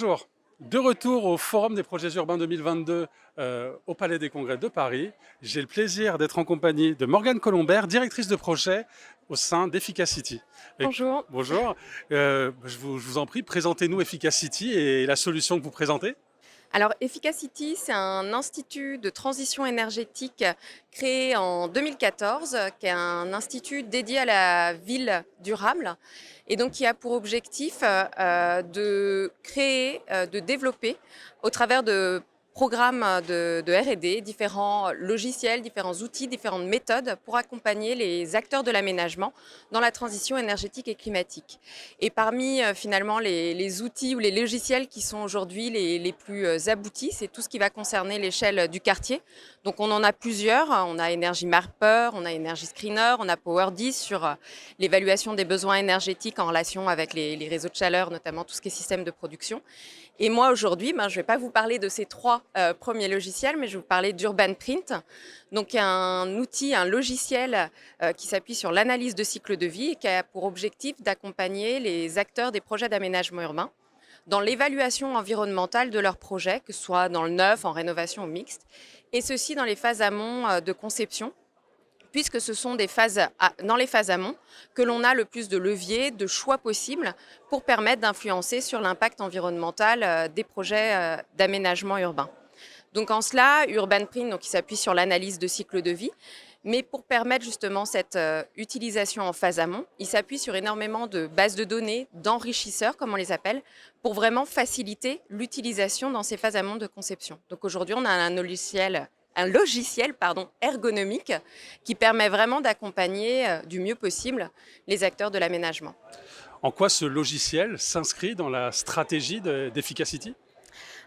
Bonjour, de retour au Forum des projets urbains 2022 au Palais des Congrès de Paris. J'ai le plaisir d'être en compagnie de Morgane Colombert, directrice de projet au sein d'Efficacity. Bonjour. Bonjour, je vous en prie, présentez-nous Efficacity et la solution que vous présentez. Alors, Efficacity, c'est un institut de transition énergétique créé en 2014, qui est un institut dédié à la ville durable et donc qui a pour objectif de créer, de développer au travers de programmes de R&D, différents logiciels, différents outils, différentes méthodes pour accompagner les acteurs de l'aménagement dans la transition énergétique et climatique. Et parmi finalement les outils ou les logiciels qui sont aujourd'hui les plus aboutis, c'est tout ce qui va concerner l'échelle du quartier. Donc on en a plusieurs, on a Energy Mapper, on a Energy Screener, on a Power10 sur l'évaluation des besoins énergétiques en relation avec les réseaux de chaleur, notamment tout ce qui est système de production. Et moi aujourd'hui, je ne vais pas vous parler de ces trois premiers logiciels, mais je vais vous parler d'Urban Print, donc un outil, un logiciel qui s'appuie sur l'analyse de cycle de vie et qui a pour objectif d'accompagner les acteurs des projets d'aménagement urbain dans l'évaluation environnementale de leurs projets, que ce soit dans le neuf, en rénovation ou mixte, et ceci dans les phases amont de conception, puisque ce sont dans les phases amont que l'on a le plus de leviers, de choix possibles pour permettre d'influencer sur l'impact environnemental des projets d'aménagement urbain. Donc en cela, Urban Print, il s'appuie sur l'analyse de cycle de vie, mais pour permettre justement cette utilisation en phase amont, il s'appuie sur énormément de bases de données, d'enrichisseurs, comme on les appelle, pour vraiment faciliter l'utilisation dans ces phases amont de conception. Donc aujourd'hui, on a un logiciel ergonomique qui permet vraiment d'accompagner du mieux possible les acteurs de l'aménagement. En quoi ce logiciel s'inscrit dans la stratégie d'Efficacity?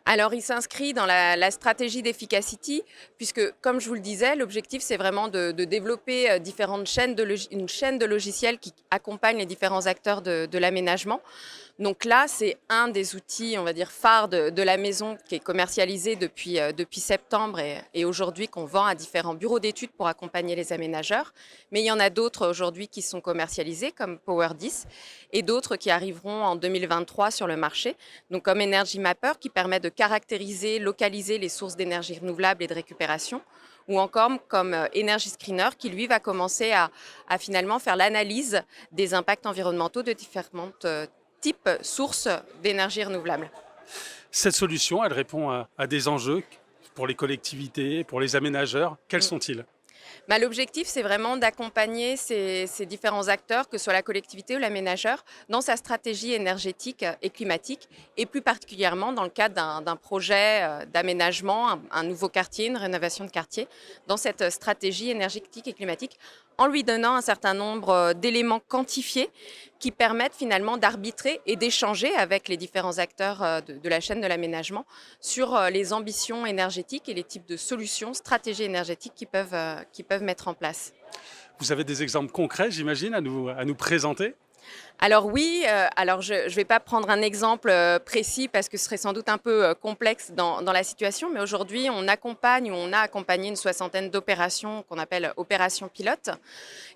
Alors, il s'inscrit dans la stratégie d'Efficacity, puisque, comme je vous le disais, l'objectif, c'est vraiment de développer une chaîne de logiciels qui accompagne les différents acteurs de l'aménagement. Donc là, c'est un des outils, on va dire, phares de la maison qui est commercialisé depuis septembre et aujourd'hui qu'on vend à différents bureaux d'études pour accompagner les aménageurs. Mais il y en a d'autres aujourd'hui qui sont commercialisés, comme Power10, et d'autres qui arriveront en 2023 sur le marché. Donc comme Energy Mapper, qui permet de caractériser, localiser les sources d'énergie renouvelable et de récupération, ou encore comme Energy Screener, qui lui va commencer à finalement faire l'analyse des impacts environnementaux de différentes type source d'énergie renouvelable. Cette solution, elle répond à des enjeux pour les collectivités, pour les aménageurs. Quels sont-ils? L'objectif, c'est vraiment d'accompagner ces différents acteurs, que ce soit la collectivité ou l'aménageur, dans sa stratégie énergétique et climatique, et plus particulièrement dans le cadre d'un projet d'aménagement, un nouveau quartier, une rénovation de quartier, dans cette stratégie énergétique et climatique, en lui donnant un certain nombre d'éléments quantifiés qui permettent finalement d'arbitrer et d'échanger avec les différents acteurs de la chaîne de l'aménagement sur les ambitions énergétiques et les types de solutions, stratégies énergétiques qu'ils peuvent mettre en place. Vous avez des exemples concrets, j'imagine, à nous présenter? Alors oui, alors je ne vais pas prendre un exemple précis parce que ce serait sans doute un peu complexe dans la situation, mais aujourd'hui on accompagne ou on a accompagné une soixantaine d'opérations qu'on appelle opérations pilotes,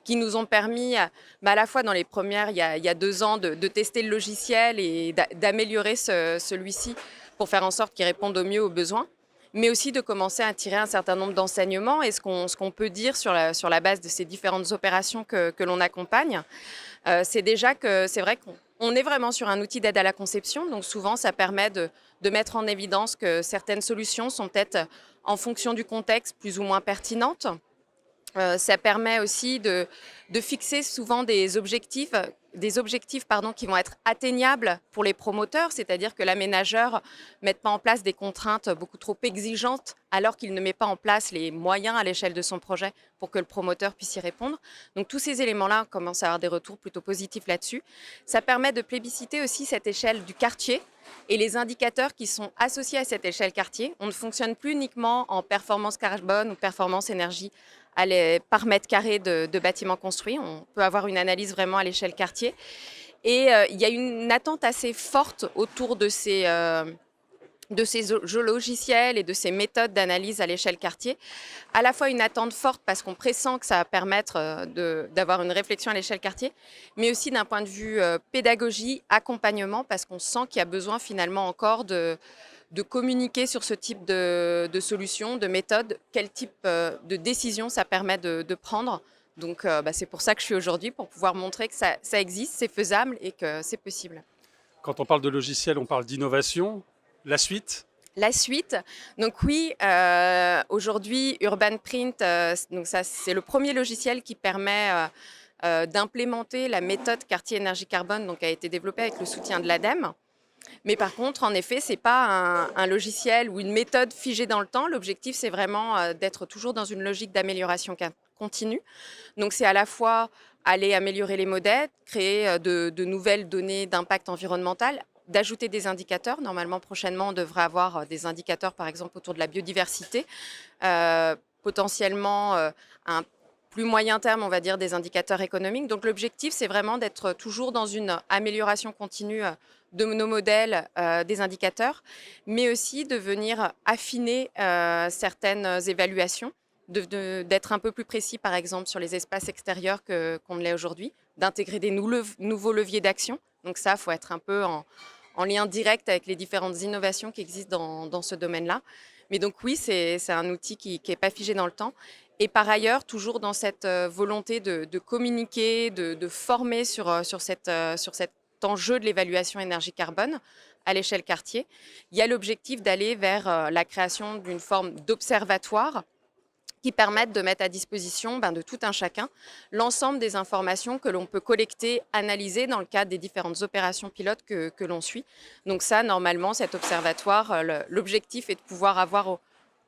qui nous ont permis à la fois dans les premières, il y a 2 ans, de tester le logiciel et d'améliorer celui-ci pour faire en sorte qu'il réponde au mieux aux besoins, mais aussi de commencer à tirer un certain nombre d'enseignements. Et ce qu'on peut dire sur la base de ces différentes opérations que l'on accompagne, c'est déjà que c'est vrai qu'on est vraiment sur un outil d'aide à la conception. Donc souvent, ça permet de mettre en évidence que certaines solutions sont peut-être, en fonction du contexte, plus ou moins pertinentes. Ça permet aussi de fixer souvent des objectifs qui vont être atteignables pour les promoteurs, c'est-à-dire que l'aménageur ne mette pas en place des contraintes beaucoup trop exigeantes alors qu'il ne met pas en place les moyens à l'échelle de son projet pour que le promoteur puisse y répondre. Donc tous ces éléments-là, on commence à avoir des retours plutôt positifs là-dessus. Ça permet de plébisciter aussi cette échelle du quartier et les indicateurs qui sont associés à cette échelle quartier. On ne fonctionne plus uniquement en performance carbone ou performance énergie par mètre carré de bâtiments construits. On peut avoir une analyse vraiment à l'échelle quartier. Et il y a une attente assez forte autour de ces de ces jeux logiciels et de ces méthodes d'analyse à l'échelle quartier. À la fois une attente forte parce qu'on pressent que ça va permettre d'avoir une réflexion à l'échelle quartier, mais aussi d'un point de vue pédagogie, accompagnement, parce qu'on sent qu'il y a besoin finalement encore de communiquer sur ce type de solutions, de méthodes, quel type de décision ça permet de prendre. Donc c'est pour ça que je suis aujourd'hui, pour pouvoir montrer que ça existe, c'est faisable et que c'est possible. Quand on parle de logiciel, on parle d'innovation. La suite? La suite, donc oui, aujourd'hui Urban Print, donc ça c'est le premier logiciel qui permet d'implémenter la méthode quartier énergie carbone, donc a été développé avec le soutien de l'ADEME. Mais par contre, en effet, c'est pas un logiciel ou une méthode figée dans le temps. L'objectif, c'est vraiment d'être toujours dans une logique d'amélioration continue. Donc c'est à la fois aller améliorer les modèles, créer de nouvelles données d'impact environnemental, d'ajouter des indicateurs. Normalement, prochainement, on devrait avoir des indicateurs, par exemple, autour de la biodiversité, potentiellement un plus moyen terme, on va dire, des indicateurs économiques. Donc l'objectif, c'est vraiment d'être toujours dans une amélioration continue de nos modèles, des indicateurs, mais aussi de venir affiner certaines évaluations, d'être un peu plus précis, par exemple, sur les espaces extérieurs qu'on ne l'est aujourd'hui, d'intégrer des nouveaux leviers d'action. Donc ça, il faut être un peu en lien direct avec les différentes innovations qui existent dans ce domaine-là. Mais donc oui, c'est un outil qui n'est pas figé dans le temps. Et par ailleurs, toujours dans cette volonté de communiquer, de former sur cet enjeu de l'évaluation énergie carbone à l'échelle quartier, il y a l'objectif d'aller vers la création d'une forme d'observatoire qui permettent de mettre à disposition de tout un chacun l'ensemble des informations que l'on peut collecter, analyser dans le cadre des différentes opérations pilotes que l'on suit. Donc ça, normalement, cet observatoire, l'objectif est de pouvoir avoir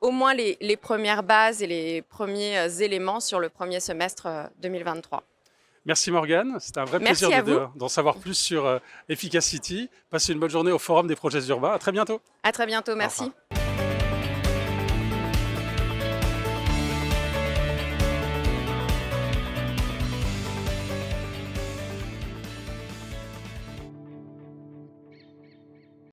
au moins les premières bases et les premiers éléments sur le premier semestre 2023. Merci Morgane, c'était un vrai Merci plaisir à vous. d'en savoir plus sur Efficacity. Passez une bonne journée au Forum des projets urbains. À très bientôt. À très bientôt, Au merci. revoir.